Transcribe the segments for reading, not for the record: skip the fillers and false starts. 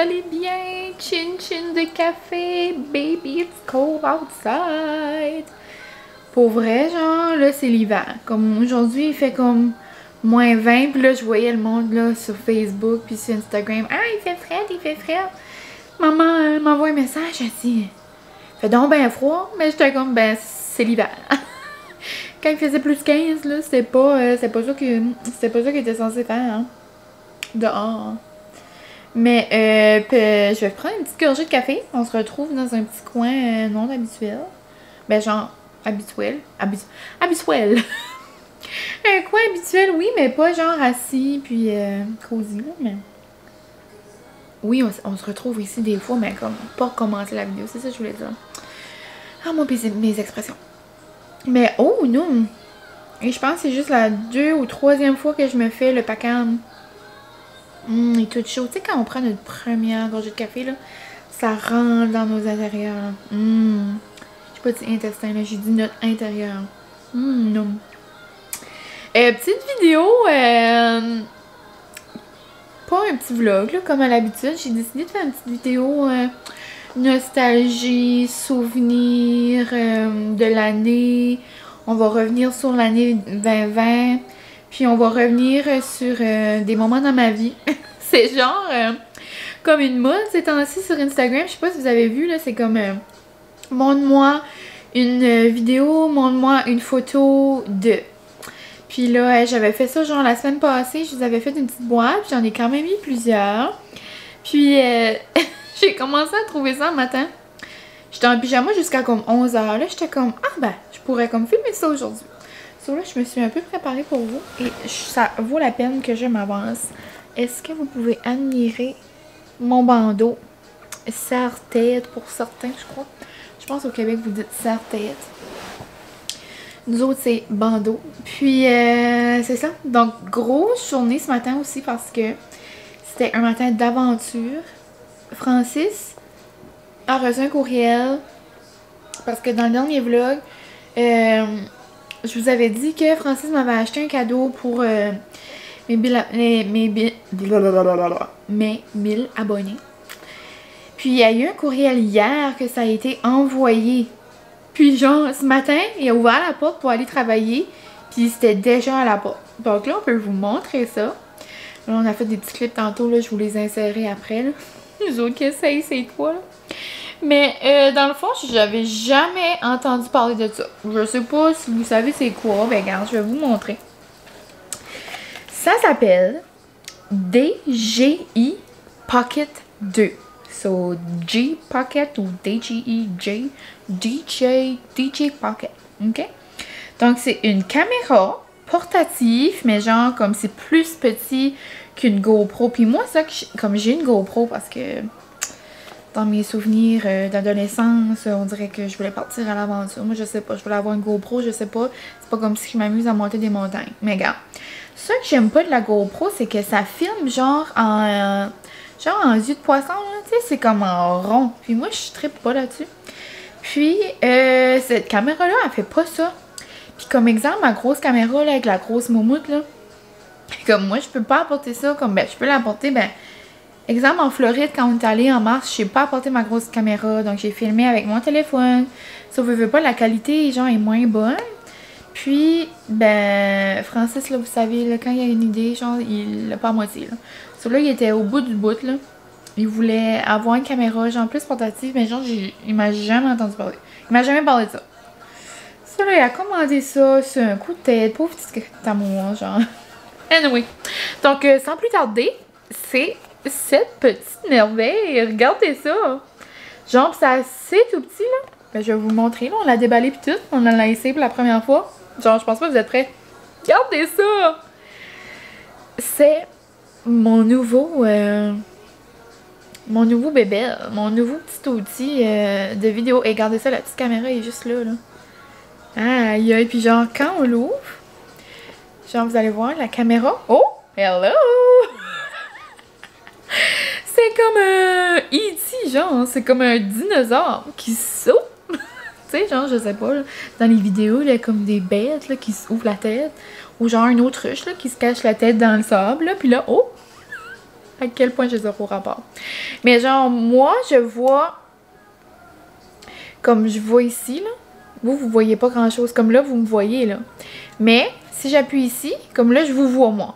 allez bien? Chin chin de café, baby, it's cold outside. Pour vrai, genre, là, c'est l'hiver. Comme aujourd'hui, il fait comme -20, puis là, je voyais le monde, là, sur Facebook, puis sur Instagram. Ah, il fait frais, il fait frais. Maman m'envoie un message, elle dit, fait donc ben froid, mais j'étais comme, ben, c'est l'hiver. Quand il faisait plus 15, là, c'était pas ça qu'il était censé faire, hein, dehors. Mais, je vais prendre une petite gorgée de café. On se retrouve dans un petit coin non habituel. Ben, genre, habituel. Habituel. Un coin habituel, oui, mais pas genre assis, puis cosy, là, mais... Oui, on se retrouve ici des fois, mais comme, pas commencer la vidéo, c'est ça que je voulais dire. Ah, moi, pis mes expressions. Mais, oh, non! Et je pense que c'est juste la 2e ou 3e fois que je me fais le pacane. Il est tout chaud. Tu sais, quand on prend notre première gorgée de café, là, ça rentre dans nos intérieurs. J'ai pas dit intestin, là, j'ai dit notre intérieur. Non. Petite vidéo, pas un petit vlog, là, comme à l'habitude. J'ai décidé de faire une petite vidéo nostalgie, souvenir de l'année. On va revenir sur l'année 2020. Puis on va revenir sur des moments dans ma vie. C'est genre comme une mode ces temps-ci sur Instagram. Je sais pas si vous avez vu, là, c'est comme montre-moi une vidéo, montre-moi une photo de. Puis là, j'avais fait ça genre la semaine passée. Je vous avais fait une petite boîte. J'en ai quand même mis plusieurs. Puis j'ai commencé à trouver ça le matin. J'étais en pyjama jusqu'à comme 11h. Là, j'étais comme, ah ben, je pourrais comme filmer ça aujourd'hui. So là, je me suis un peu préparée pour vous et ça vaut la peine que je m'avance. Est-ce que vous pouvez admirer mon bandeau? Serre-tête pour certains, je crois. Je pense au Québec, vous dites serre-tête. Nous autres, c'est bandeau. Puis, c'est ça. Donc, grosse journée ce matin aussi parce que c'était un matin d'aventure. Francis a reçu un courriel parce que dans le dernier vlog, je vous avais dit que Francis m'avait acheté un cadeau pour mes 1000 abonnés. Puis il y a eu un courriel hier que ça a été envoyé. Puis genre, ce matin, il a ouvert la porte pour aller travailler. Puis c'était déjà à la porte. Donc là, on peut vous montrer ça. Là, on a fait des petits clips tantôt, là, je vous les insérer après. Là. Les autres qui essayent, c'est quoi, là? Mais dans le fond, j'avais jamais entendu parler de ça. Je sais pas si vous savez c'est quoi. Ben regarde, je vais vous montrer. Ça s'appelle DJI Pocket 2. So, G Pocket ou DJI DJ Pocket. OK? Donc, c'est une caméra portative, mais genre comme c'est plus petit qu'une GoPro. Puis moi, ça, comme j'ai une GoPro parce que... Dans mes souvenirs d'adolescence, on dirait que je voulais partir à l'aventure. Moi, je sais pas, je voulais avoir une GoPro, je sais pas. C'est pas comme si je m'amuse à monter des montagnes. Mais regarde, ce que j'aime pas de la GoPro, c'est que ça filme genre en yeux de poisson, là. Tu sais, c'est comme en rond. Puis moi, je trippe pas là-dessus. Puis, cette caméra-là, elle fait pas ça. Puis comme exemple, ma grosse caméra, là, avec la grosse moumoute, là. Comme moi, je peux pas apporter ça. Comme, ben, je peux l'apporter, ben... Exemple, en Floride, quand on est allé en mars, je n'ai pas apporté ma grosse caméra, donc j'ai filmé avec mon téléphone. Sauf que je veux pas, la qualité, genre, est moins bonne. Puis, ben, Francis, là, vous savez, là, quand il a une idée, genre, il l'a pas à moitié, là. Sauf là, il était au bout du bout, là. Il voulait avoir une caméra, genre, plus portative, mais genre, il m'a jamais entendu parler. Il m'a jamais parlé de ça. Ça, là, il a commandé ça sur un coup de tête, pauvre petit amour, genre. Anyway. Donc, sans plus tarder, c'est... cette petite merveille, regardez ça! Genre, c'est assez tout petit, là. Ben, je vais vous montrer, là. On l'a déballé pis tout. On l'a laissé pour la première fois. Genre, je pense pas que vous êtes prêts. Regardez ça! C'est mon nouveau bébé, mon nouveau petit outil de vidéo. Et regardez ça, la petite caméra est juste là, là. Ah, et puis genre, quand on l'ouvre, genre, vous allez voir la caméra. Oh! Hello! C'est comme un E.T. genre, c'est comme un dinosaure qui saute. Tu sais, genre, je sais pas, là, dans les vidéos, il y a comme des bêtes là, qui s'ouvrent la tête. Ou genre une autruche là, qui se cache la tête dans le sable, là, puis là, oh! à quel point j'ai zéro rapport. Mais genre, moi, je vois... Comme je vois ici, là. Vous voyez pas grand-chose. Comme là, vous me voyez, là. Mais, si j'appuie ici, comme là, je vous vois, moi.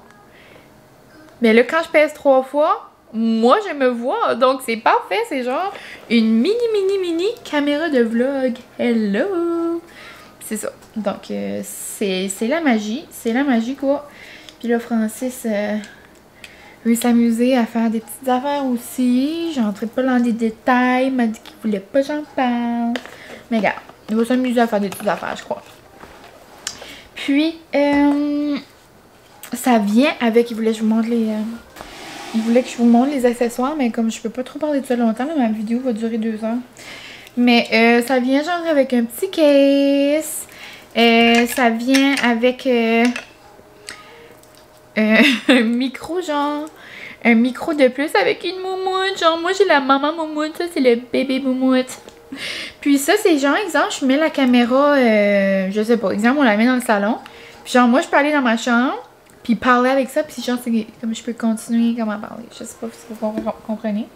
Mais là, quand je pèse 3 fois, moi, je me vois. Donc, c'est parfait. C'est genre une mini caméra de vlog. Hello! C'est ça. Donc, c'est la magie. C'est la magie, quoi. Puis là, Francis veut s'amuser à faire des petites affaires aussi. J'entrais pas dans des détails. Il m'a dit qu'il voulait pas que j'en parle. Mais regarde, il va s'amuser à faire des petites affaires, je crois. Puis, ça vient avec... Il voulait que je vous montre les... il voulait que je vous montre les accessoires, mais comme je peux pas trop parler de ça longtemps, là, ma vidéo va durer 2 heures. Mais ça vient genre avec un petit case. Ça vient avec un micro, genre... Un micro de plus avec une moumoute. Genre, moi, j'ai la maman moumoute. Ça, c'est le bébé moumoute. Puis ça, c'est genre, exemple, je mets la caméra, je sais pas, exemple, on la met dans le salon. Puis genre, moi, je peux aller dans ma chambre, puis parler avec ça, puis genre, c'est comme je peux continuer comme à parler. Je sais pas si vous comprenez.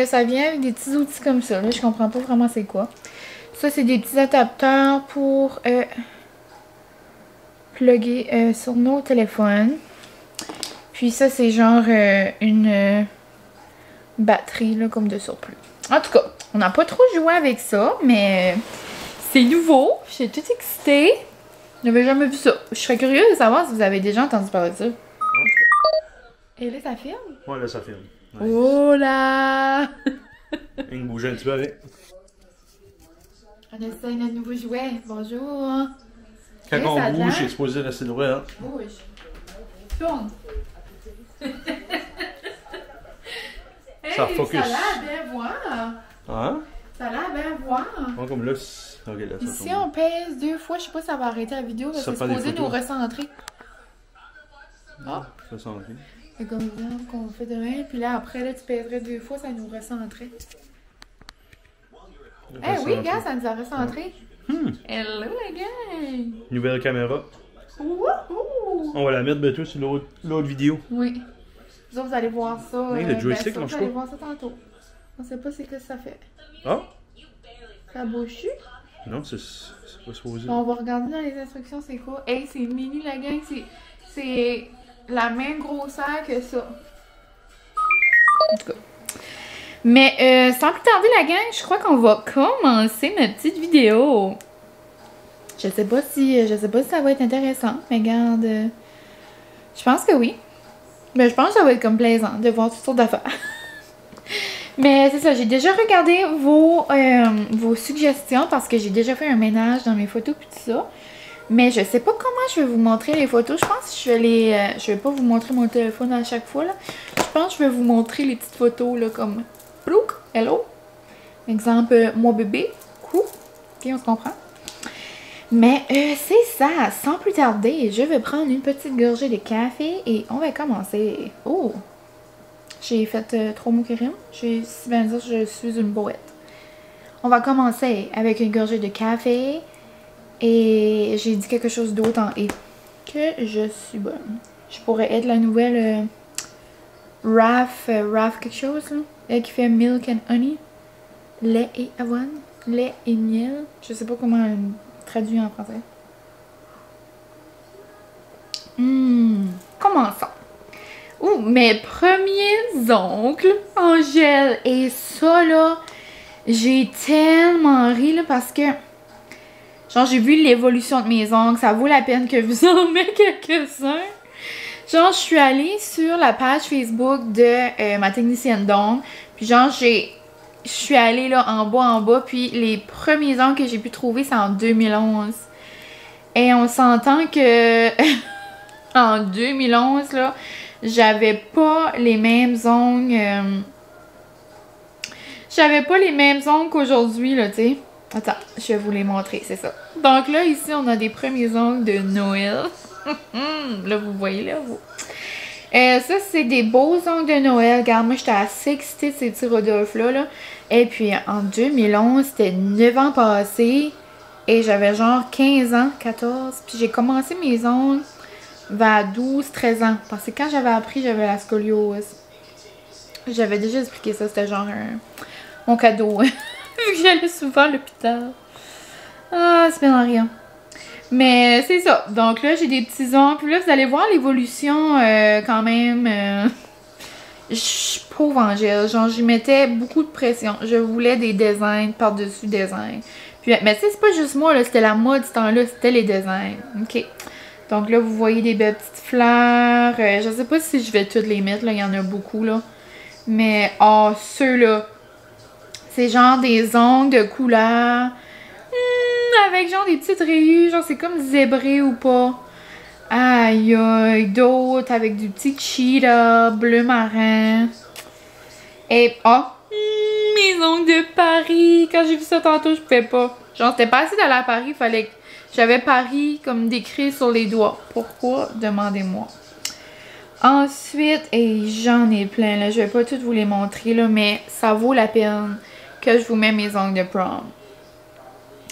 Ça vient avec des petits outils comme ça, là, je comprends pas vraiment c'est quoi. Ça, c'est des petits adapteurs pour plugger sur nos téléphones. Puis ça, c'est genre une batterie, là, comme de surplus. En tout cas, on n'a pas trop joué avec ça, mais c'est nouveau. Je suis toute excitée. Je n'avais jamais vu ça. Je serais curieuse de savoir si vous avez déjà entendu parler de ça. Et là, ça filme? Ouais, là, ça filme. Nice. Oh là! Il bouge un petit peu avec. On essaye notre nouveau jouet. Bonjour. Quand on bouge, c'est supposé rester droit. Hein? Bouge. Tourne. Ça hey, focus. Ça a l'air bien voir. Hein? Ça a l'air bien voir. Ouais, comme là, okay, là si on pèse 2 fois, je sais pas si ça va arrêter la vidéo parce que c'est supposé nous recentrer. Ah! Recentrer. C'est comme ça qu'on fait demain, puis là après, là, tu pèserais 2 fois, ça nous recentrait. Eh oui, gars, ça nous a recentré. Hello, les gars! Nouvelle caméra. Wouhou! On va la mettre bientôt sur l'autre vidéo. Oui. Vous allez voir ça. Oui, le joystick, vous marche allez pas. voir ça tantôt. On sait pas c'est que ça fait. Ah? Ça bouge? Non, c'est pas supposé. On va regarder dans les instructions c'est quoi. Hey, c'est mini la gang, c'est la même grosseur que ça. En tout cas. Mais sans plus tarder la gang, je crois qu'on va commencer ma petite vidéo. Je sais pas si ça va être intéressant, mais regarde, je pense que oui. Mais je pense que ça va être comme plaisant de voir toutes sortes d'affaires. Mais c'est ça, j'ai déjà regardé vos suggestions parce que j'ai déjà fait un ménage dans mes photos et tout ça. Mais je sais pas comment je vais vous montrer les photos. Je pense que je vais pas vous montrer mon téléphone à chaque fois là. Je pense que je vais vous montrer les petites photos là comme Look, hello. Exemple, mon bébé. Cool. Ok, on se comprend. Mais c'est ça, sans plus tarder, je vais prendre une petite gorgée de café et on va commencer. Oh! J'ai fait trop mon crème. Si bien dire, je suis une boîte. On va commencer avec une gorgée de café et j'ai dit quelque chose d'autre en « et ». Que je suis bonne. Je pourrais être la nouvelle Raf quelque chose, là. Elle qui fait Milk and Honey. Lait et avoine. Lait et miel. Je sais pas comment traduit en français. Commençons. Ouh, mes premiers ongles en gel. Et ça, là, j'ai tellement ri, là, parce que, genre, j'ai vu l'évolution de mes ongles. Ça vaut la peine que vous en mettez quelques-uns. Genre, je suis allée sur la page Facebook de ma technicienne d'ongles. Puis, genre, je suis allée, là, en bas, puis les premiers ongles que j'ai pu trouver, c'est en 2011. Et on s'entend que, en 2011, là, j'avais pas les mêmes ongles. J'avais pas les mêmes ongles qu'aujourd'hui, là, tu sais. Attends, je vais vous les montrer, c'est ça. Donc là, ici, on a des premiers ongles de Noël. Là, vous voyez, là, vous. Ça, c'est des beaux ongles de Noël. Regarde, moi, j'étais assez excitée de ces petits Rodolphe-là, là. Et puis, en 2011, c'était 9 ans passés. Et j'avais genre 15 ans, 14. Puis j'ai commencé mes ongles vers 12, 13 ans. Parce que quand j'avais appris, j'avais la scoliose. J'avais déjà expliqué ça, c'était genre mon cadeau. Vu que j'allais souvent à l'hôpital. Ah, c'est bien rien. Mais c'est ça. Donc là, j'ai des petits ongles. Puis là, vous allez voir l'évolution quand même. Je suis pauvre Angèle. Genre, j'y mettais beaucoup de pression. Je voulais des designs par-dessus designs. Puis, mais tu sais, c'est pas juste moi, là. C'était la mode ce temps-là. C'était les designs. OK. Donc là, vous voyez des belles petites fleurs. Je sais pas si je vais toutes les mettre, là. Il y en a beaucoup, là. Mais, oh, ceux-là. C'est genre des ongles de couleur. Avec genre des petites rayures. Genre, c'est comme zébré ou pas. Aïe, aïe. D'autres avec du petit cheetah, bleu marin. Et, oh, mes ongles de Paris. Quand j'ai vu ça tantôt, je pouvais pas. Genre, c'était pas assez d'aller à Paris. Fallait que j'avais Paris comme décrit sur les doigts. Pourquoi? Demandez-moi. Ensuite, et j'en ai plein, là. Je vais pas toutes vous les montrer, là, mais ça vaut la peine que je vous mette mes ongles de prom.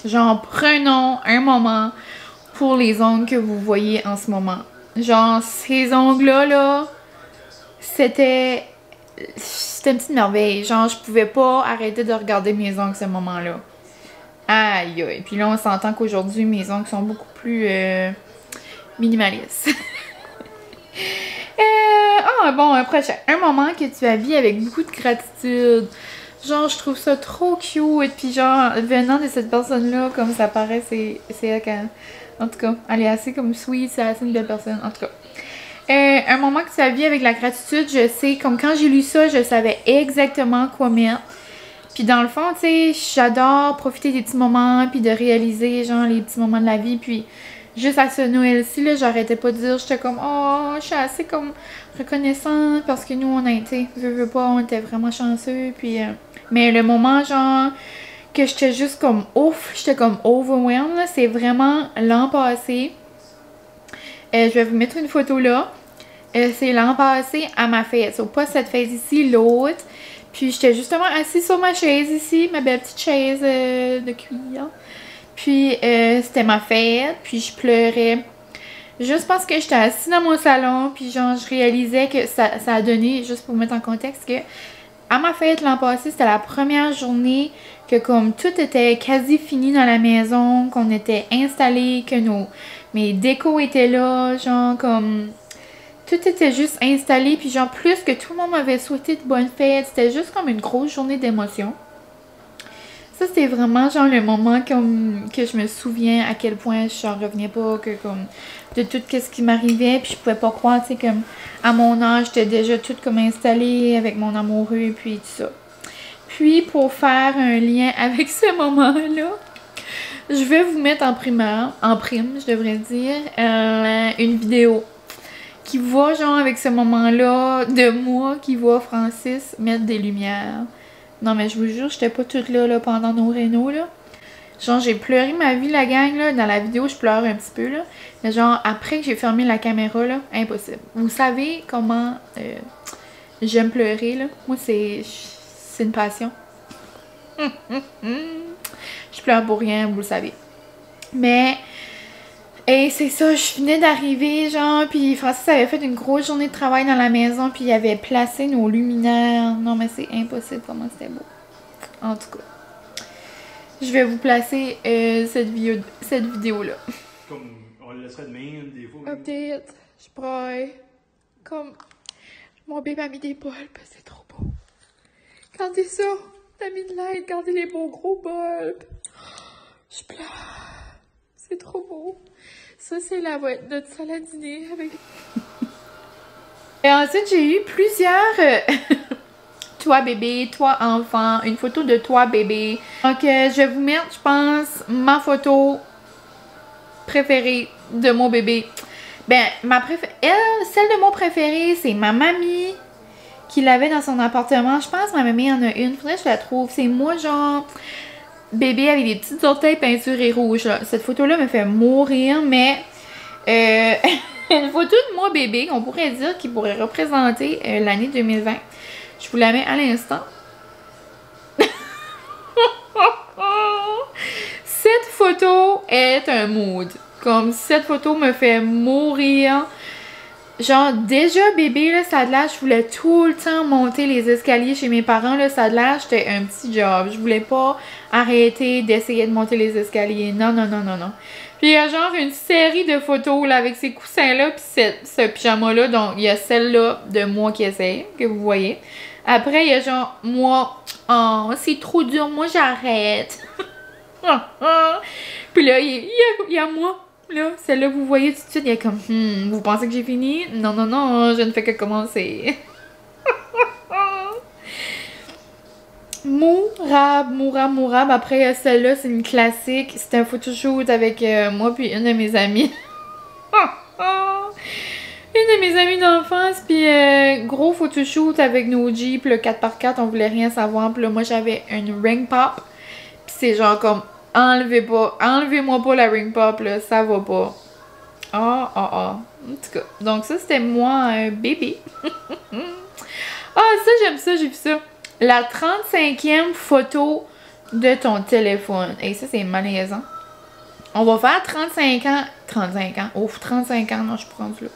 Genre, prenons un moment pour les ongles que vous voyez en ce moment. Genre, ces ongles-là, là, c'était une petite merveille. Genre, je pouvais pas arrêter de regarder mes ongles à ce moment-là. Aïe, aïe. Puis là, on s'entend qu'aujourd'hui, mes ongles sont beaucoup plus minimalistes. Bon, un prochain. Un moment que tu as vécu avec beaucoup de gratitude. Genre, je trouve ça trop cute. Et puis, genre, venant de cette personne-là, comme ça paraît, c'est elle quand... En tout cas, elle est assez comme sweet, c'est assez une belle personne. En tout cas. Un moment que tu as vécu avec la gratitude, je sais, comme quand j'ai lu ça, je savais exactement quoi mettre. Puis dans le fond, tu sais, j'adore profiter des petits moments, puis de réaliser, genre, les petits moments de la vie. Puis juste à ce Noël-ci, là, j'arrêtais pas de dire, j'étais comme, oh, je suis assez comme reconnaissante parce que nous, on a été, veux pas, on était vraiment chanceux. Puis, mais le moment, genre, que j'étais juste comme ouf, j'étais comme overwhelmed, c'est vraiment l'an passé. Je vais vous mettre une photo là. C'est l'an passé à ma fête. So, pas cette fête ici, l'autre. Puis j'étais justement assise sur ma chaise ici, ma belle petite chaise de cuir. Puis c'était ma fête, puis je pleurais. Juste parce que j'étais assise dans mon salon, puis genre je réalisais que ça a donné, juste pour mettre en contexte, que à ma fête l'an passé, c'était la première journée que comme tout était quasi fini dans la maison, qu'on était installé, que mes décos étaient là, genre comme... Tout était juste installé, puis genre plus que tout le monde m'avait souhaité de bonnes fêtes. C'était juste comme une grosse journée d'émotion. Ça, c'était vraiment genre le moment comme que je me souviens à quel point je n'en revenais pas, que comme de tout ce qui m'arrivait, puis je pouvais pas croire, tu sais, comme à mon âge, j'étais déjà toute comme installée avec mon amoureux, puis tout ça. Puis pour faire un lien avec ce moment-là, je vais vous mettre en prime, je devrais dire, une vidéo qui va genre avec ce moment-là de moi qui voit Francis mettre des lumières. Non mais je vous jure, j'étais pas toute là pendant nos rénaux là. Genre j'ai pleuré ma vie la gang là, dans la vidéo je pleure un petit peu là. Mais genre après que j'ai fermé la caméra là, impossible. Vous savez comment j'aime pleurer là. Moi c'est une passion. Je pleure pour rien, vous le savez. Mais... Et c'est ça, je venais d'arriver, genre, puis Francis avait fait une grosse journée de travail dans la maison, puis il avait placé nos luminaires. Non, mais c'est impossible comment c'était beau. En tout cas, je vais vous placer cette vidéo-là. Comme, on le laisserait de même, des fois. Update, je braille. Comme, mon bébé a mis des bulbes, c'est trop beau. Regardez ça, t'as mis de l'aide, regardez les beaux gros bulbes. Je pleure. C'est trop beau. Ça, c'est notre salle à dîner avec... Et ensuite, j'ai eu plusieurs... toi bébé, toi enfant, une photo de toi bébé. Donc, je vais vous mettre, je pense, ma photo préférée de mon bébé. Ben, celle de mon préféré, c'est ma mamie qui l'avait dans son appartement. Je pense que ma mamie en a une. Faudrait que je la trouve. C'est moi, genre... Bébé avec des petites orteils peinturés rouges. Là. Cette photo-là me fait mourir, mais une photo de moi bébé, on pourrait dire, qui pourrait représenter l'année 2020. Je vous la mets à l'instant. Cette photo est un mood. Comme cette photo me fait mourir. genre, déjà, bébé, là, ça a de l'air, je voulais tout le temps monter les escaliers chez mes parents, là, ça a de l'air, j'étais un petit job. Je voulais pas arrêter d'essayer de monter les escaliers. Non, non, non, non, non. Puis il y a genre une série de photos, là, avec ces coussins-là, puis ce pyjama-là. Donc, il y a celle-là de moi qui essaye, que vous voyez. Après, il y a genre, moi, oh, c'est trop dur, moi, j'arrête. Puis là, il y a moi. Là, celle-là, vous voyez tout de suite, il y a comme, vous pensez que j'ai fini? Non, non, non, je ne fais que commencer. Mourab. Après, celle-là, c'est une classique. C'était un photoshoot avec moi puis une de mes amies. Une de mes amies d'enfance, puis gros photoshoot avec nos Jeeps, le 4x4, on voulait rien savoir. Puis là, moi, j'avais une ring pop. Puis c'est genre comme, enlevez-moi pas la ring pop, là, ça va pas. En tout cas, donc ça, c'était moi, un bébé. Ça, j'aime ça, j'ai vu ça. La 35e photo de ton téléphone. Et ça, c'est malaisant. On va faire 35 ans. 35 ans. Ouf, 35 ans, non, je prends là.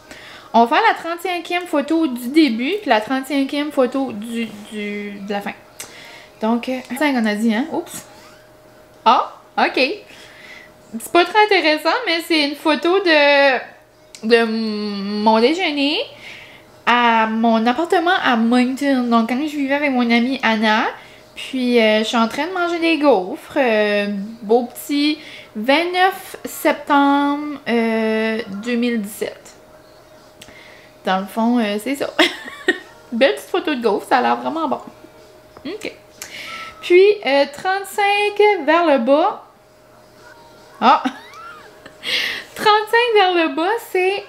On va faire la 35e photo du début, puis la 35e photo de la fin. Donc, 5 on a dit, hein? Oups. OK. C'est pas très intéressant, mais c'est une photo de mon déjeuner à mon appartement à Moncton. Donc, quand je vivais avec mon amie Anna, puis je suis en train de manger des gaufres. Beau petit 29 septembre 2017. Dans le fond, c'est ça. Belle petite photo de gaufres, ça a l'air vraiment bon. OK. Puis, 35 vers le bas. 35 vers le bas, c'est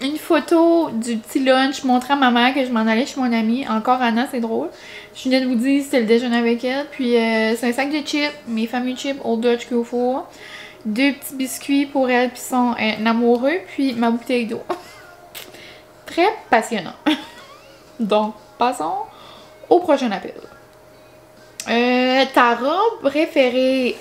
une photo du petit lunch montrant à ma mère que je m'en allais chez mon amie. Encore Anna, c'est drôle. Je venais de vous dire, c'était le déjeuner avec elle. Puis c'est un sac de chips, mes fameux chips Old Dutch qu'il faut. 2 petits biscuits pour elle, puis son amoureux. Puis ma bouteille d'eau. Très passionnant. Donc, passons au prochain appel. Ta robe préférée.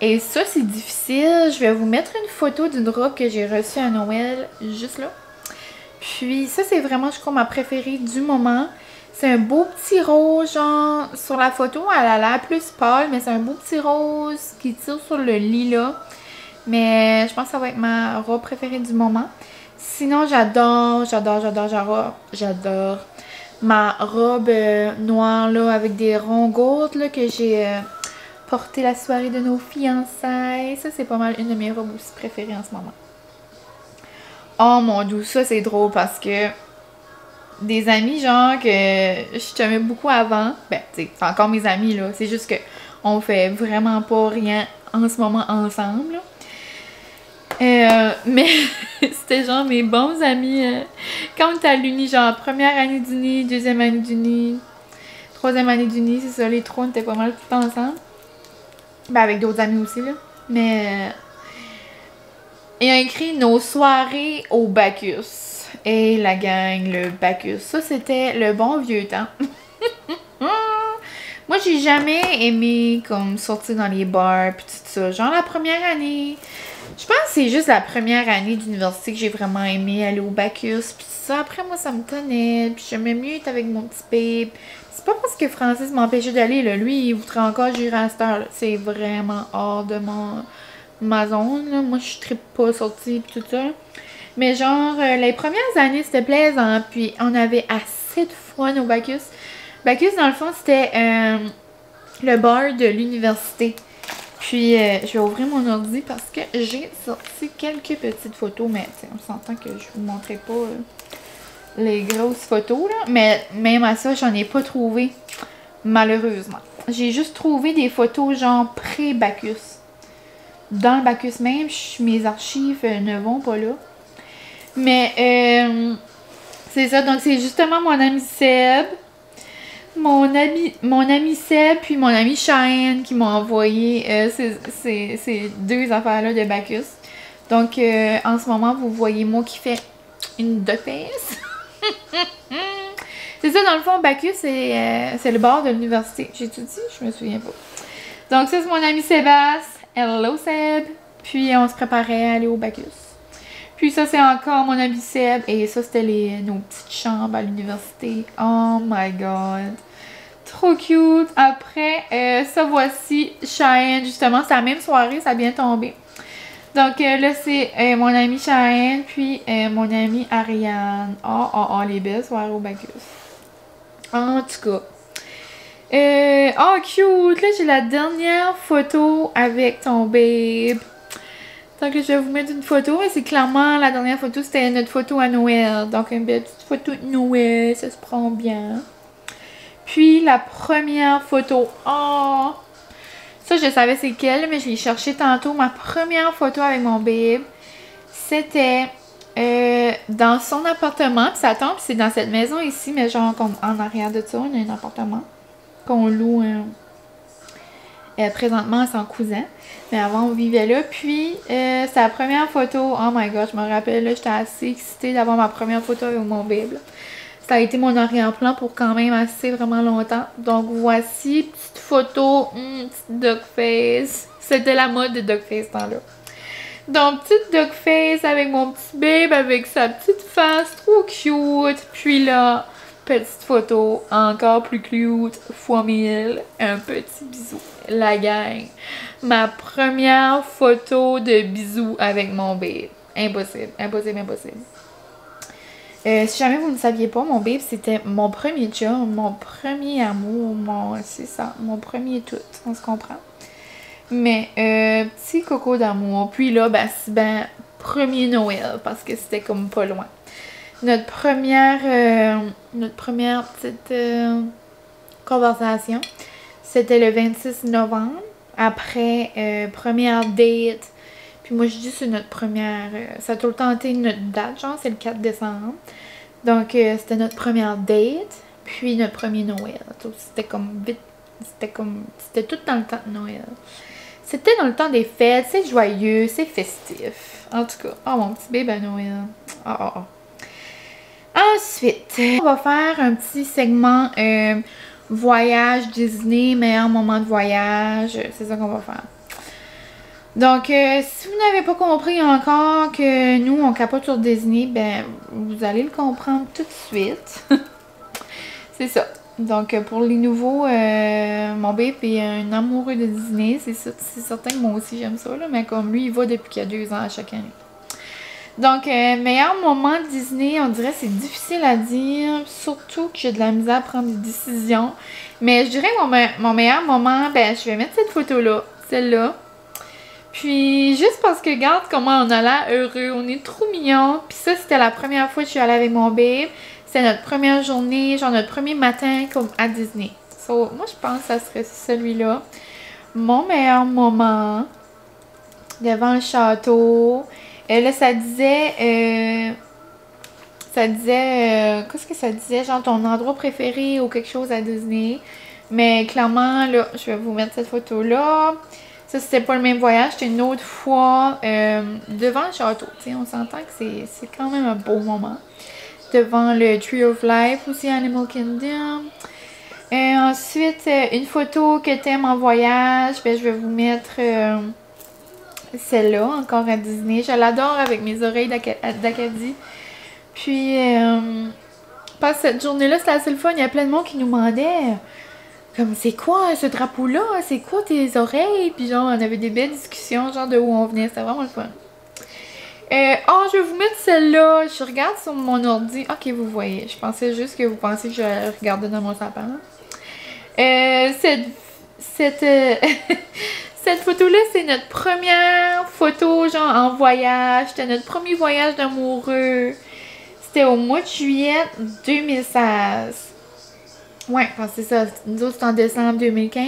Et ça, c'est difficile. Je vais vous mettre une photo d'une robe que j'ai reçue à Noël, juste là. Puis ça, c'est vraiment, je crois, ma préférée du moment. C'est un beau petit rose, genre, sur la photo, elle a l'air plus pâle, mais c'est un beau petit rose qui tire sur le lilas. Mais je pense que ça va être ma robe préférée du moment. Sinon, j'adore ma robe noire, là, avec des ronds gourdes, là, que j'ai porté la soirée de nos fiançailles. Ça, c'est pas mal une de mes robes aussi préférées en ce moment. Oh mon Dieu, ça, c'est drôle parce que des amis, genre, que je t'aimais beaucoup avant, ben, tu sais, c'est encore mes amis, là. C'est juste que on fait vraiment pas rien en ce moment ensemble, là. Mais c'était genre mes bons amis quand on était à l'uni, genre première année d'uni, deuxième année d'uni, troisième année d'uni, c'est ça, les trois on était pas mal tout le temps ensemble. Ben avec d'autres amis aussi là. Mais il a écrit nos soirées au Bacchus. Et la gang, le Bacchus. Ça c'était le bon vieux temps. Moi j'ai jamais aimé comme sortir dans les bars pis tout ça. Genre la première année. Je pense que c'est juste la première année d'université que j'ai vraiment aimé aller au Bacchus. Puis ça, après, moi, ça me tenait. Puis j'aimais mieux être avec mon petit babe. C'est pas parce que Francis m'empêchait d'aller, là. Lui, il voudrait encore gérer à cette heure. C'est vraiment hors de ma zone, là. Moi, je ne pas sortie puis tout ça. Mais genre, les premières années, c'était plaisant. Puis on avait assez de fun au Bacchus. Bacchus, dans le fond, c'était le bar de l'université. Puis, je vais ouvrir mon ordi parce que j'ai sorti quelques petites photos, mais on s'entend que je vous montrerai pas les grosses photos, là. Mais même à ça, j'en ai pas trouvé, malheureusement. J'ai juste trouvé des photos genre pré-Bacchus. Dans le Bacchus même, mes archives ne vont pas là. Mais, c'est ça, donc c'est justement mon ami Seb. Mon ami Seb puis mon ami Cheyenne qui m'ont envoyé ces deux affaires-là de Bacchus. Donc, en ce moment, vous voyez moi qui fais une face. C'est ça, dans le fond, Bacchus, c'est le bar de l'université. J'ai tout dit? Je me souviens pas. Donc, ça, c'est mon ami Sébastien. Hello, Seb. Puis, on se préparait à aller au Bacchus. Puis ça, c'est encore mon ami Seb. Et ça, c'était nos petites chambres à l'université. Oh my god. Trop cute. Après, ça, voici Cheyenne. Justement, c'est la même soirée, ça a bien tombé. Donc là, c'est mon ami Cheyenne, puis mon ami Ariane. Oh, les belles soirées au Bacchus. En tout cas. Oh, cute! Là, j'ai la dernière photo avec ton babe. Donc, je vais vous mettre une photo. Et c'est clairement, la dernière photo, c'était notre photo à Noël. Donc, une belle petite photo de Noël. Ça se prend bien. Puis, la première photo. Oh! Ça, je savais c'est quelle, mais je l'ai cherché tantôt. Ma première photo avec mon babe, c'était dans son appartement. Puis ça tombe, c'est dans cette maison ici, mais genre en arrière de ça, on a un appartement qu'on loue présentement à son cousin. Mais avant, on vivait là. Puis, c'est la première photo. Oh my god, je me rappelle, là, j'étais assez excitée d'avoir ma première photo avec mon babe. Là. Ça a été mon arrière-plan pour quand même assez vraiment longtemps. Donc, voici, petite photo, petite duck face. C'était la mode de duck face dans là. Donc, petite duck face avec mon petit babe, avec sa petite face, trop cute. Puis là, petite photo, encore plus cute, fois 1000. Un petit bisou, la gang. Ma première photo de bisou avec mon babe. Impossible, impossible, impossible. Si jamais vous ne saviez pas, mon babe, c'était mon premier chum, mon premier amour, c'est ça, mon premier tout, on se comprend. Mais, petit coco d'amour. Puis là, premier Noël, parce que c'était comme pas loin. Notre première petite conversation, c'était le 26 novembre, après première date. Puis moi, je dis c'est notre première... ça a tout le temps été notre date, genre, c'est le 4 décembre. Donc, c'était notre première date, puis notre premier Noël. C'était comme vite... C'était tout dans le temps de Noël. C'était dans le temps des fêtes, c'est joyeux, c'est festif. En tout cas, oh, mon petit bébé à Noël. Ensuite, on va faire un petit segment voyage Disney, meilleur moment de voyage. C'est ça qu'on va faire. Donc, si vous n'avez pas compris encore que nous, on capote sur Disney, ben, vous allez le comprendre tout de suite. C'est ça. Donc, pour les nouveaux, mon babe est un amoureux de Disney. C'est certain que moi aussi, j'aime ça, là, mais comme lui, il va depuis qu'il y a 2 ans à chaque année. Donc, meilleur moment de Disney, on dirait que c'est difficile à dire. Surtout que j'ai de la misère à prendre des décisions. Mais je dirais que mon meilleur moment, ben, je vais mettre cette photo-là, celle-là. Puis, juste parce que, regarde comment on a l'air heureux, on est trop mignons. Puis ça, c'était la première fois que je suis allée avec mon babe. C'était notre première journée, genre notre premier matin comme à Disney. So, moi, je pense que ça serait celui-là. Mon meilleur moment, devant le château. Là, ça disait... qu'est-ce que ça disait? Genre ton endroit préféré ou quelque chose à Disney. Mais clairement, là, je vais vous mettre cette photo-là. Ça, c'était pas le même voyage, c'était une autre fois devant le château. T'sais, on s'entend que c'est quand même un beau moment. Devant le Tree of Life, aussi Animal Kingdom. Ensuite, une photo que t'aimes en voyage, ben, je vais vous mettre celle-là, encore à Disney. Je l'adore avec mes oreilles d'Acadie. Puis, pas cette journée-là, c'était assez le fun. Il y a plein de monde qui nous demandait... Comme, c'est quoi ce drapeau-là? C'est quoi tes oreilles? Puis genre, on avait des belles discussions, genre de où on venait. C'était vraiment le fun. Je vais vous mettre celle-là. Je regarde sur mon ordi. Ok, vous voyez. Je pensais juste que vous pensiez que je regardais dans mon sapin. Cette photo-là, c'est notre première photo, genre, en voyage. C'était notre premier voyage d'amoureux. C'était au mois de juillet 2016. Ouais, parce que c'est ça. Nous autres, c'était en décembre 2015.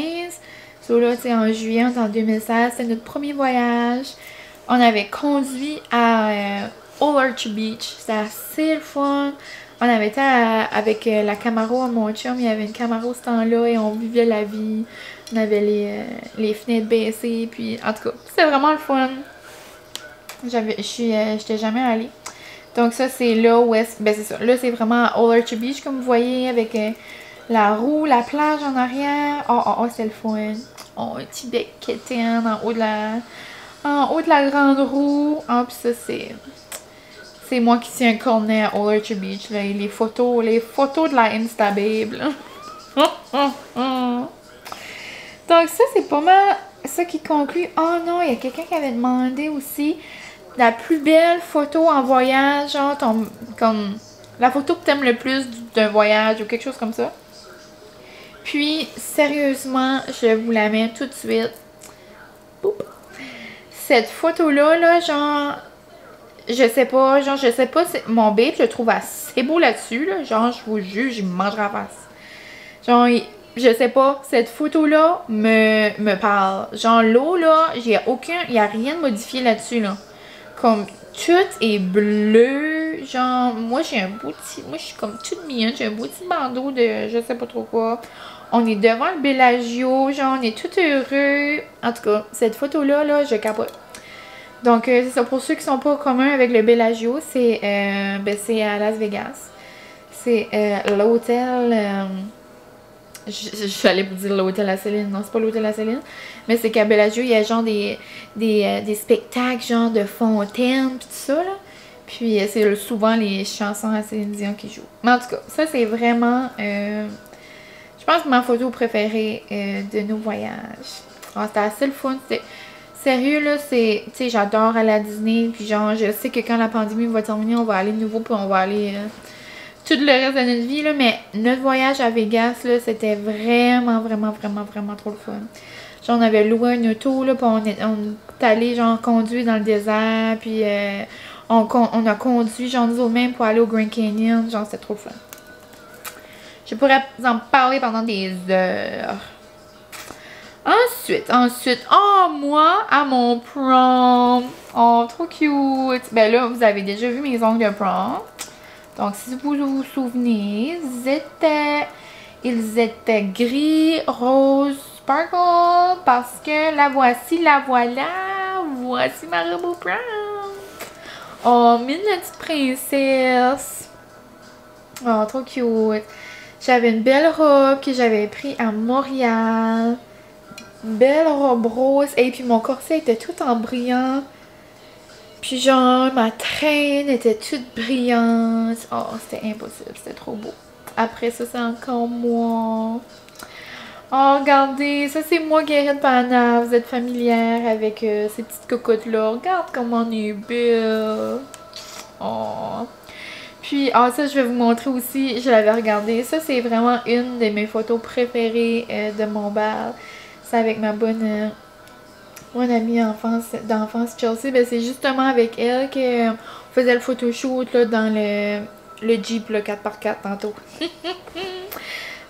So là, tu sais, en juillet, on était en 2016. C'était notre premier voyage. On avait conduit à Old Orchard Beach. C'était assez le fun. On avait été avec la Camaro à mon chum. Il y avait une Camaro ce temps-là et on vivait la vie. On avait les fenêtres baissées. Puis, en tout cas, c'était vraiment le fun. J'étais jamais allée. Donc, ça, c'est là où est-ce... Ben, c'est ça. Là, c'est vraiment à Old Orchard Beach, comme vous voyez, avec... la roue, la plage en arrière. C'est le fun. Un petit bec quétaine en haut de la grande roue. Puis ça, C'est moi qui suis un cornet à Old Orchard Beach, là, et les photos de la Instababe, là. Donc ça, c'est pas mal ça qui conclut. Oh non, il y a quelqu'un qui avait demandé aussi la plus belle photo en voyage, genre comme la photo que t'aimes le plus d'un voyage ou quelque chose comme ça. Puis, sérieusement, je vous la mets tout de suite. Boop. Cette photo-là, là, genre, je sais pas, mon babe, je le trouve assez beau là-dessus, là. Genre, je vous jure, j'y mangerai la face. Genre, je sais pas, cette photo-là me parle. Genre, l'eau, là, il y a rien de modifié là-dessus, là. Comme, tout est bleu. Genre, moi, je suis comme toute mignonne. J'ai un beau petit bandeau de je sais pas trop quoi. On est devant le Bellagio. Genre, on est tout heureux. En tout cas, cette photo-là, là, je capote. Donc, c'est ça. Pour ceux qui sont pas communs avec le Bellagio, c'est à Las Vegas. C'est l'hôtel... J'allais vous dire l'hôtel à Céline. Non, c'est pas l'hôtel à Céline. Mais c'est qu'à Bellagio, il y a genre des spectacles, genre de fontaines, pis tout ça, là. Puis c'est souvent les chansons à Céline Dion qui jouent. Mais en tout cas, ça c'est vraiment, je pense, ma photo préférée de nos voyages. Ah, c'était assez le fun. Sérieux, là, tu sais, j'adore aller à Disney. Puis genre, je sais que quand la pandémie va terminer, on va aller de nouveau, puis on va aller... tout le reste de notre vie, là, mais notre voyage à Vegas, là, c'était vraiment trop le fun. Genre, on avait loué une auto, là, puis on est allé, genre, conduire dans le désert, puis on a conduit, genre, nous mêmes pour aller au Grand Canyon, genre, c'était trop le fun. Je pourrais vous en parler pendant des heures. Ensuite, oh, moi, à mon prom, oh, trop cute. Ben là, vous avez déjà vu mes ongles de prom. Donc, si vous vous souvenez, ils étaient gris, rose, sparkle, parce que la voilà, voici ma robe au prom. Oh, mine la petite princesse. Oh, trop cute. J'avais une belle robe que j'avais prise à Montréal. Belle robe rose. Et puis mon corset était tout en brillant. Puis genre, ma traîne était toute brillante. Oh, c'était impossible. C'était trop beau. Après ça, c'est encore moi. Oh, regardez. Ça, c'est moi, Guérette Pana. Vous êtes familière avec ces petites cocottes-là. Regarde comment on est belle. Oh. Puis, ah, ça, je vais vous montrer aussi. Je l'avais regardé. Ça, c'est vraiment une de mes photos préférées de mon bal. C'est avec ma bonne amie d'enfance Chelsea. Ben, c'est justement avec elle qu'on faisait le photoshoot là, dans le Jeep là, 4x4 tantôt.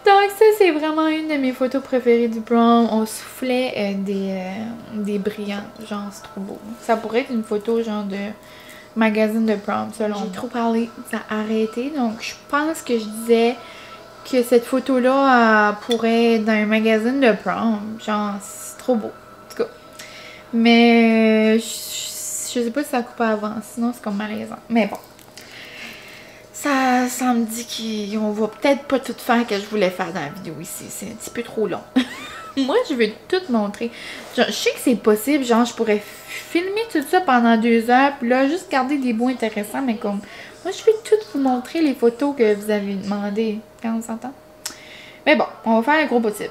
Donc ça, c'est vraiment une de mes photos préférées du prom. On soufflait des brillants. Genre, c'est trop beau. Ça pourrait être une photo genre de magazine de prom, selon moi. J'ai trop parlé, ça a arrêté. Donc, je pense que je disais que cette photo-là pourrait être dans un magazine de prom. Genre, c'est trop beau. En tout cas. Mais, je sais pas si ça coupe avant. Sinon, c'est comme malaisant. Mais bon. Ça me dit qu'on va peut-être pas tout faire que je voulais faire dans la vidéo ici. C'est un petit peu trop long. Moi, je veux tout montrer. Genre, je sais que c'est possible. Genre, je pourrais filmer tout ça pendant 2 heures. Puis là, juste garder des bouts intéressants. Mais comme, moi, je vais tout vous montrer les photos que vous avez demandées. Quand on s'entend. Mais bon, on va faire un gros possible.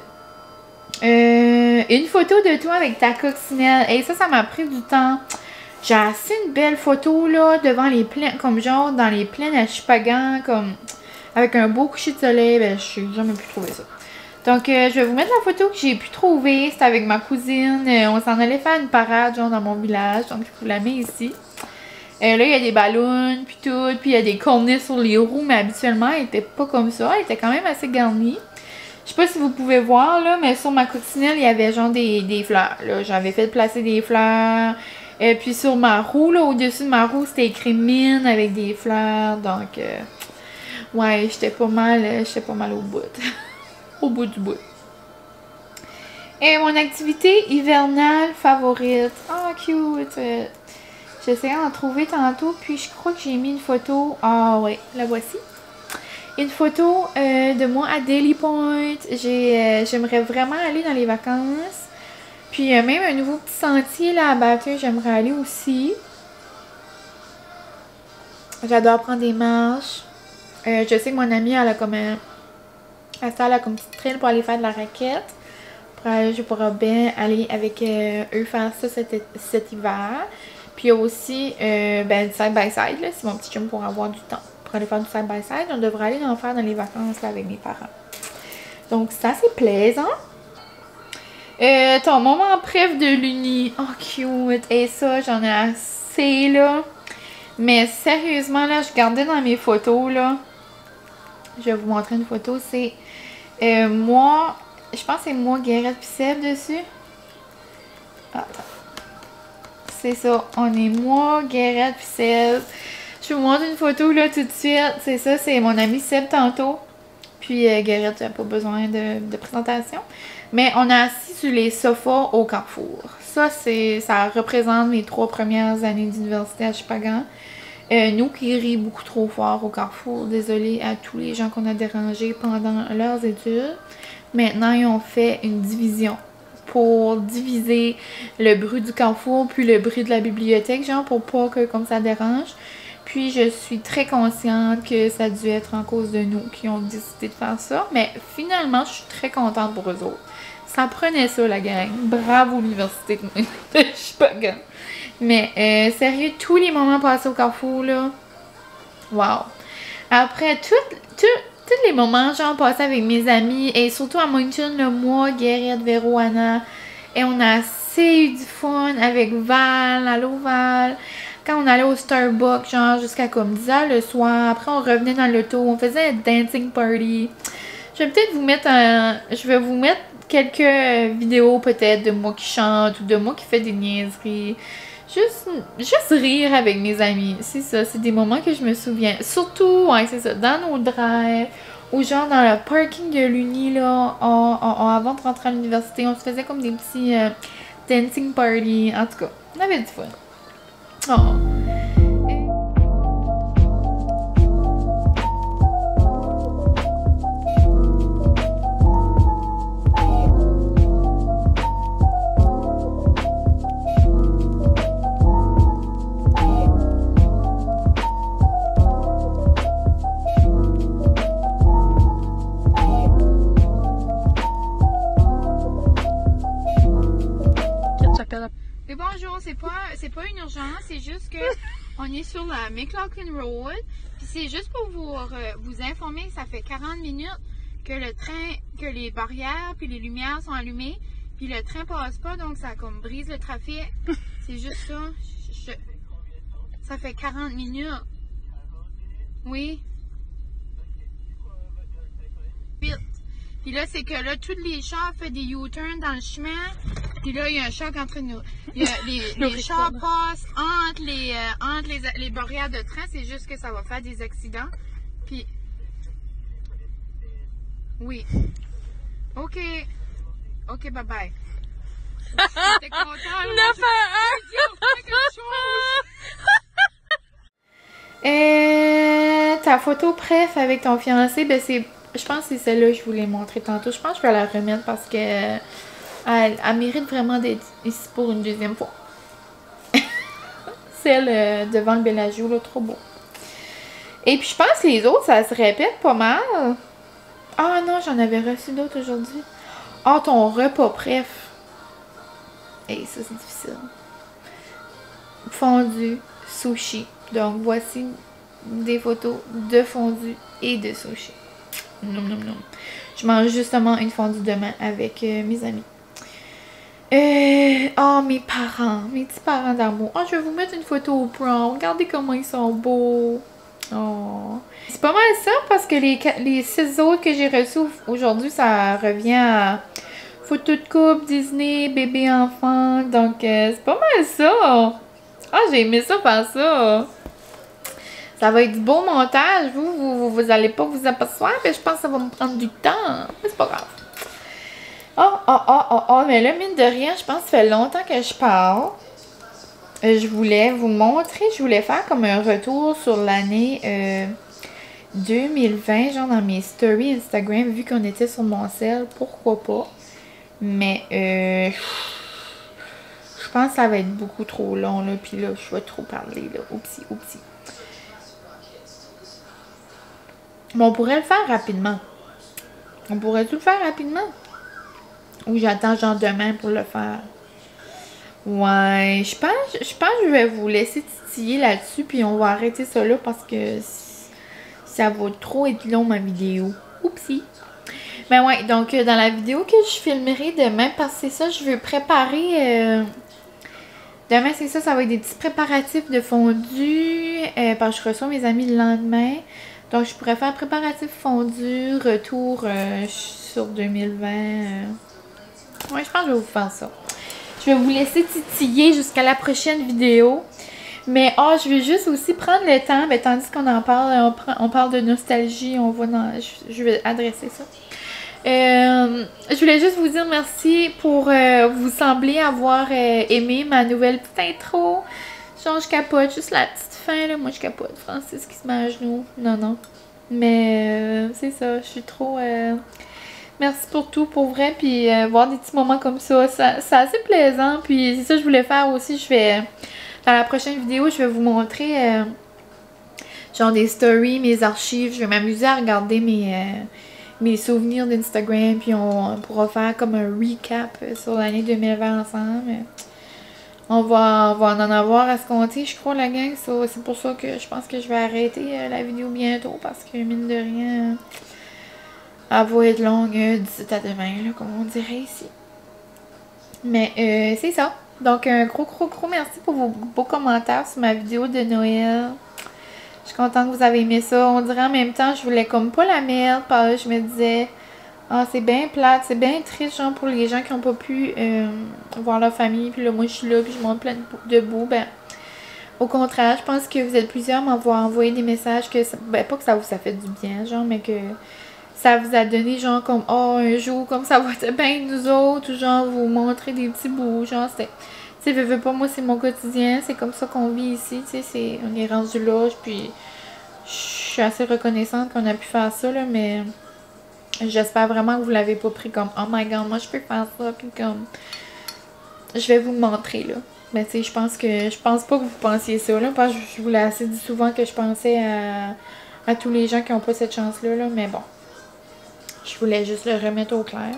Une photo de toi avec ta coccinelle. Et ça m'a pris du temps. J'ai assez une belle photo, là, devant les plaines, comme genre dans les plaines à Chupagan, comme avec un beau coucher de soleil. Ben, je n'ai jamais pu trouver ça. Donc, je vais vous mettre la photo que j'ai pu trouver. C'était avec ma cousine. On s'en allait faire une parade, genre, dans mon village. Donc, je vous la mets ici. Là, il y a des ballons, puis tout. Puis, il y a des corniches sur les roues. Mais habituellement, elle était pas comme ça. Elle était quand même assez garnie. Je sais pas si vous pouvez voir, là, mais sur ma coccinelle, il y avait genre des fleurs. Là, j'avais fait placer des fleurs. Et puis sur ma roue, là, au-dessus de ma roue, c'était écrit mine avec des fleurs. Donc, ouais, j'étais pas mal au bout. Au bout du bout. Et mon activité hivernale favorite. Oh, cute! J'essayais d'en trouver tantôt, puis je crois que j'ai mis une photo. Ah, ouais, la voici. Une photo de moi à Daily Point. J'aimerais vraiment aller dans les vacances. Puis même un nouveau petit sentier là à Bathurst, j'aimerais aller aussi. J'adore prendre des marches. Je sais que mon amie, elle a comme elle a comme petite trail pour aller faire de la raquette. Je pourrais bien aller avec eux faire ça cet hiver. Puis il y a aussi du side-by-side, là, si mon petit chum pourra avoir du temps pour aller faire du side-by-side. On devrait aller en faire dans les vacances là, avec mes parents. Donc ça, c'est plaisant. Ton moment préf de l'uni. Oh, cute. Et ça, j'en ai assez, là. Mais sérieusement, là, je gardais dans mes photos, là. Je vais vous montrer une photo. C'est moi, je pense que c'est moi, Guérette puis Seb dessus. Attends. C'est ça. On est moi, Guérette puis Seb. Je vous montre une photo, là, tout de suite. C'est ça, c'est mon ami Seb tantôt. Puis Guérette, n'a pas besoin de présentation. Mais on a assis sur les sofas au Carrefour. Ça représente mes 3 premières années d'université à Chupagan. Nous qui rient beaucoup trop fort au Carrefour. Désolée à tous les gens qu'on a dérangés pendant leurs études. Maintenant, ils ont fait une division pour diviser le bruit du Carrefour puis le bruit de la bibliothèque, genre pour pas que comme ça dérange. Puis je suis très consciente que ça a dû être en cause de nous qui ont décidé de faire ça. Mais finalement, je suis très contente pour eux autres. Ça prenait ça, la gang. Bravo l'université de Chupagan. Mais sérieux, tous les moments passés au Carrefour, là, wow. Après, tous les moments, genre, passés avec mes amis, et surtout à Moncton, là, moi, Guérette, Véro, Anna, et on a assez eu du fun avec Val, allô Val, quand on allait au Starbucks, genre, jusqu'à comme 10 h le soir, après on revenait dans l'auto, on faisait un dancing party. Je vais peut-être vous mettre je vais vous mettre quelques vidéos, peut-être, de moi qui chante, ou de moi qui fait des niaiseries. Juste rire avec mes amis. C'est ça, c'est des moments que je me souviens. Surtout, ouais, c'est ça, dans nos drives, ou genre dans le parking de l'Uni, là, avant de rentrer à l'université, on se faisait comme des petits dancing parties. En tout cas, on avait du fun. Oh. Mais bonjour, c'est pas une urgence, c'est juste que on est sur la McLaughlin Road. Puis c'est juste pour vous informer que ça fait 40 minutes que le train, que les barrières puis les lumières sont allumées, puis le train passe pas, donc ça comme brise le trafic. C'est juste ça. Ça fait 40 minutes. Oui. Vite. Puis là, c'est que là, tous les chars font des U-turns dans le chemin. Puis là, il y a un choc entre nous. Les chars passent entre les barrières de train. C'est juste que ça va faire des accidents. Puis... Oui. OK. OK, bye-bye. T'es content? 9 à 1! Ta photo préf avec ton fiancé, ben c'est... Je pense que c'est celle-là que je voulais montrer tantôt. Je pense que je vais la remettre parce que elle mérite vraiment d'être ici pour une deuxième fois. Celle devant le Bellagio, là, trop beau. Et puis je pense que les autres, ça se répète pas mal. Ah non, j'en avais reçu d'autres aujourd'hui. Ah, ton repas préf. Et ça, c'est difficile. Fondu, sushi. Donc voici des photos de fondu et de sushi. Non, non, non. Je mange justement une fondue demain avec mes amis. Oh, mes parents. Mes petits parents d'amour. Oh, je vais vous mettre une photo au prom. Regardez comment ils sont beaux. Oh. C'est pas mal ça parce que les 6 autres que j'ai reçus aujourd'hui, ça revient à photo de couple, Disney, bébé, enfant. Donc, c'est pas mal ça. Ah, j'ai aimé ça faire ça. Ça va être du beau montage. Vous allez pas vous apercevoir, mais je pense que ça va me prendre du temps. Mais c'est pas grave. Mais là, mine de rien, je pense que ça fait longtemps que je parle. Je voulais vous montrer, je voulais faire comme un retour sur l'année 2020, genre dans mes stories Instagram, vu qu'on était sur mon cell, pourquoi pas. Mais je pense que ça va être beaucoup trop long, là, puis là, je vais trop parler, là, oupsie. Mais on pourrait le faire rapidement. On pourrait tout le faire rapidement? Ou j'attends genre demain pour le faire? Ouais, je pense que je vais vous laisser titiller là-dessus, puis on va arrêter ça là parce que ça va trop être long ma vidéo. Oupsie! Ben ouais, donc dans la vidéo que je filmerai demain, parce que c'est ça, je veux préparer... demain, c'est ça, ça va être des petits préparatifs de fondu, parce que je reçois mes amis le lendemain. Donc, je pourrais faire préparatif fondu, retour sur 2020. Ouais, je pense que je vais vous faire ça. Je vais vous laisser titiller jusqu'à la prochaine vidéo. Mais, je vais juste aussi prendre le temps, ben, tandis qu'on en parle, on parle de nostalgie, on va dans... Je vais adresser ça. Je voulais juste vous dire merci pour vous sembler avoir aimé ma nouvelle petite intro. Genre, je capote, juste la petite fin, là. Moi, je capote. Francis qui se met à genoux. Non. Mais, c'est ça, je suis trop... Merci pour tout, pour vrai. Puis, voir des petits moments comme ça, c'est assez plaisant. Puis, c'est ça que je voulais faire aussi. Dans la prochaine vidéo, je vais vous montrer, genre, des stories, mes archives. Je vais m'amuser à regarder mes souvenirs d'Instagram. Puis, on pourra faire comme un recap sur l'année 2020 ensemble. On va en avoir à se compter, je crois, la gang. C'est pour ça que je pense que je vais arrêter la vidéo bientôt. Parce que, mine de rien... Elle va être longue, 17 à demain, là, comme on dirait ici. Mais c'est ça. Donc, un gros merci pour vos beaux commentaires sur ma vidéo de Noël. Je suis contente que vous avez aimé ça. On dirait en même temps, je voulais comme pas la mettre. Parce que je me disais, c'est bien plate, c'est bien triste, genre, pour les gens qui n'ont pas pu voir leur famille. Puis là, moi, je suis là, puis je monte plein de beaux. Ben, au contraire, je pense que vous êtes plusieurs à m'avoir envoyé des messages que, pas que ça vous a fait du bien, genre, mais que... ça vous a donné genre comme un jour comme ça va être bien nous autres, ou genre vous montrer des petits bouts, genre c'était, tu sais, veux pas, moi c'est mon quotidien, c'est comme ça qu'on vit ici, tu sais, on est rendu là, puis je suis assez reconnaissante qu'on a pu faire ça là, mais j'espère vraiment que vous l'avez pas pris comme oh my god, moi je peux faire ça, puis comme je vais vous le montrer là. Mais tu sais, je pense pas que vous pensiez ça là, parce que je vous l'ai assez dit souvent que je pensais à tous les gens qui ont pas cette chance là, mais bon. Je voulais juste le remettre au clair.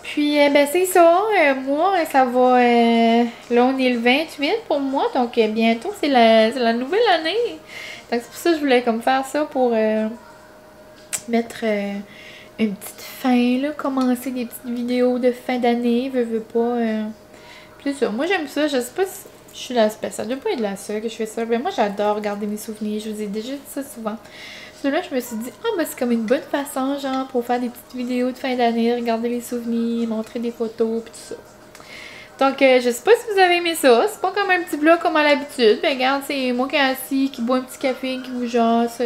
Puis, ben c'est ça. Moi, ça va... là, on est le 28 pour moi. Donc, bientôt, c'est la nouvelle année. Donc, c'est pour ça que je voulais comme faire ça pour mettre une petite fin, là. Commencer des petites vidéos de fin d'année. Veux pas... Puis ça. Moi, j'aime ça. Je sais pas si je suis la seule. Ça doit pas être la seule que je fais ça. Mais moi, j'adore regarder mes souvenirs. Je vous ai déjà dit ça souvent. Là, je me suis dit, ben c'est comme une bonne façon, genre, pour faire des petites vidéos de fin d'année, regarder les souvenirs, montrer des photos, pis tout ça. Donc, je sais pas si vous avez aimé ça. C'est pas comme un petit vlog comme à l'habitude. Mais regarde, c'est moi qui est assis, qui boit un petit café, qui vous jase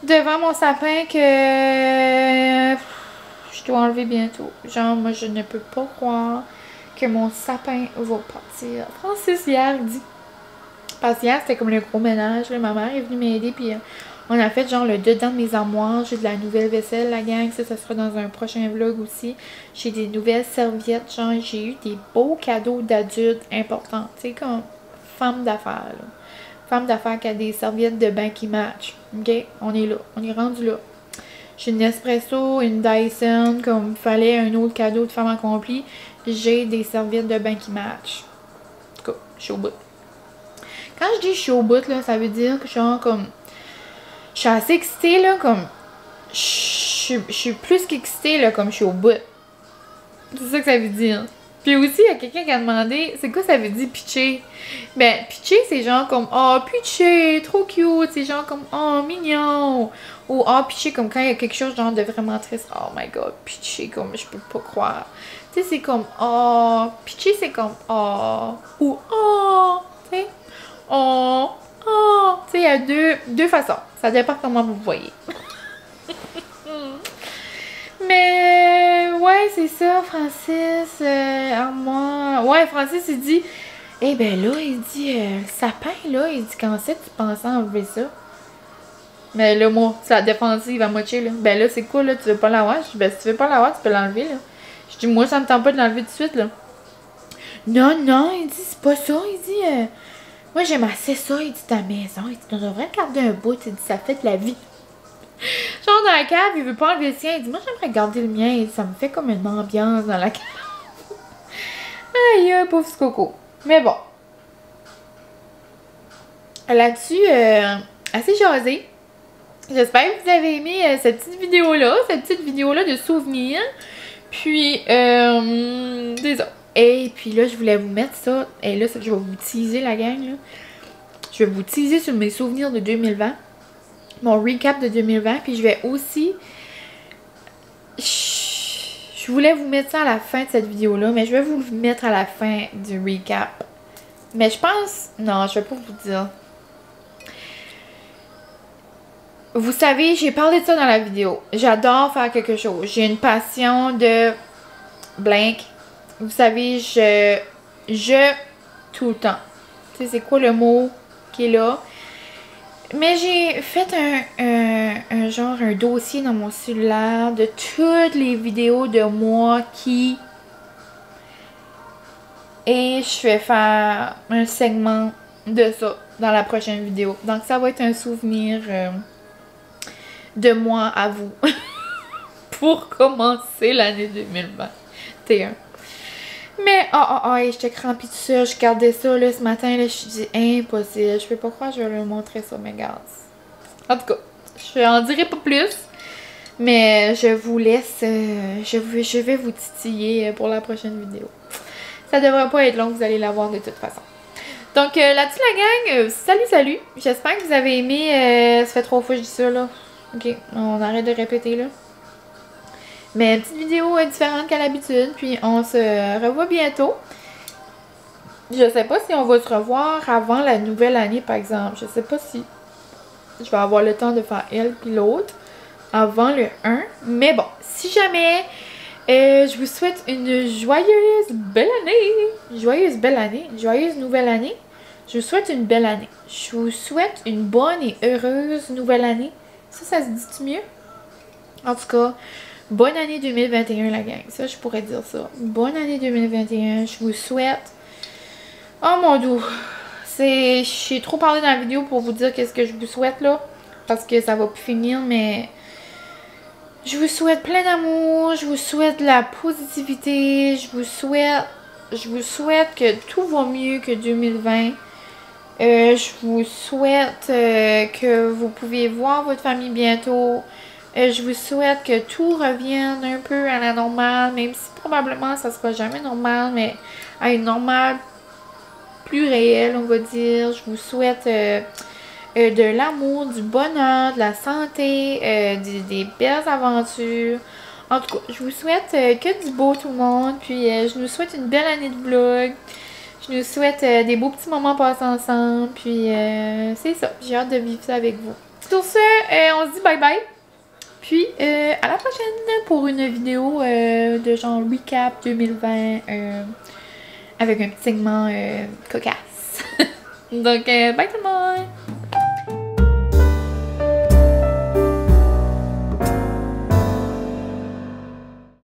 devant mon sapin que je dois enlever bientôt. Genre, moi, je ne peux pas croire que mon sapin va partir. Francis, hier, dit. Parce que hier, c'était comme le gros ménage. Là, ma mère est venue m'aider, puis... on a fait genre le dedans de mes armoires. J'ai de la nouvelle vaisselle, la gang. Ça sera dans un prochain vlog aussi. J'ai des nouvelles serviettes. Genre, j'ai eu des beaux cadeaux d'adultes importants. Tu sais, comme femme d'affaires. Femme d'affaires qui a des serviettes de bain qui matchent. OK? On est là. On est rendu là. J'ai une Nespresso, une Dyson. Comme il fallait un autre cadeau de femme accomplie. J'ai des serviettes de bain qui matchent. En tout cas, je suis au bout. Quand je dis je suis au bout, là, ça veut dire que genre comme... je suis assez excitée, là, comme... Je suis plus qu'excitée, là, comme je suis au bout. C'est ça que ça veut dire. Puis aussi, il y a quelqu'un qui a demandé, c'est quoi ça veut dire pitcher? Ben, pitcher, c'est genre comme, pitcher, trop cute. C'est genre comme, mignon. Ou, pitcher, comme quand il y a quelque chose, genre, de vraiment triste. Oh my god, pitcher, comme, je peux pas croire. Tu sais, c'est comme, pitcher, c'est comme, ou, tu sais, tu sais, il y a deux façons. Ça dépend comment vous voyez. Mais, ouais, c'est ça, Francis, Armand. Ouais, Francis, il dit, ben là, il dit, le sapin, là, il dit, quand c'est que tu pensais enlever ça? Mais là, moi, c'est la défensive à moitié, là. Ben là, c'est quoi, là, tu veux pas l'avoir? Je dis, ben, si tu veux pas l'avoir, tu peux l'enlever, là. Je dis, moi, ça me tente pas de l'enlever tout de suite, là. Non, il dit, c'est pas ça, il dit, moi, j'aime assez ça, il dit, ta maison, il dit, on devrait garder un bout, il dit, ça fait de la vie. Genre dans la cave, il veut pas enlever le sien. Il dit, moi j'aimerais garder le mien. Ça me fait comme une ambiance dans la cave. Aïe, pauvre petit coco. Mais bon. Là-dessus, assez jasé. J'espère que vous avez aimé cette petite vidéo-là de souvenirs. Puis, c'est ça. Et puis là, je voulais vous mettre ça. Et là, je vais vous teaser la gang, là. Je vais vous teaser sur mes souvenirs de 2020. Mon recap de 2020. Puis je vais aussi... Je voulais vous mettre ça à la fin de cette vidéo-là. Mais je vais vous le mettre à la fin du recap. Mais je pense... Non, je vais pas vous dire. Vous savez, j'ai parlé de ça dans la vidéo. J'adore faire quelque chose. J'ai une passion de blank. Vous savez, je tout le temps. Tu sais, c'est quoi le mot qui est là? Mais j'ai fait un dossier dans mon cellulaire de toutes les vidéos de moi qui... Et je vais faire un segment de ça dans la prochaine vidéo. Donc ça va être un souvenir... de moi à vous pour commencer l'année 2021. Mais j'étais crampée tout ça, je gardais ça là, ce matin, là, je suis dit impossible, je peux pas croire que je vais leur montrer ça, mes gars. En tout cas, je en dirai pas plus, mais je vous laisse, je vais vous titiller pour la prochaine vidéo. Ça devrait pas être long, vous allez la voir de toute façon. Donc là-dessus la gang, salut, j'espère que vous avez aimé, ça fait 3 fois que je dis ça là. Ok, on arrête de répéter là. Mais petite vidéo différente qu'à l'habitude. Puis on se revoit bientôt. Je sais pas si on va se revoir avant la nouvelle année par exemple. Je sais pas si je vais avoir le temps de faire elle puis l'autre avant le 1. Mais bon, si jamais je vous souhaite une joyeuse belle année. Joyeuse nouvelle année. Je vous souhaite une belle année. Je vous souhaite une bonne et heureuse nouvelle année. Ça se dit-tu mieux? En tout cas, bonne année 2021 la gang. Ça, je pourrais dire ça. Bonne année 2021. Je vous souhaite... Oh mon Dieu! J'ai trop parlé dans la vidéo pour vous dire qu'est-ce que je vous souhaite là. Parce que ça va plus finir, mais... Je vous souhaite plein d'amour. Je vous souhaite de la positivité. Je vous souhaite que tout va mieux que 2020. Je vous souhaite que vous pouvez voir votre famille bientôt. Je vous souhaite que tout revienne un peu à la normale, même si probablement ça sera jamais normal, mais à une normale plus réelle, on va dire. Je vous souhaite de l'amour, du bonheur, de la santé, des belles aventures. En tout cas, je vous souhaite que du beau tout le monde. Puis je nous souhaite une belle année de vlog. Je nous souhaite des beaux petits moments passés ensemble. Puis c'est ça. J'ai hâte de vivre ça avec vous. Sur ce, on se dit bye bye. Puis à la prochaine pour une vidéo de genre recap 2020 avec un petit segment cocasse. Donc bye tout le monde.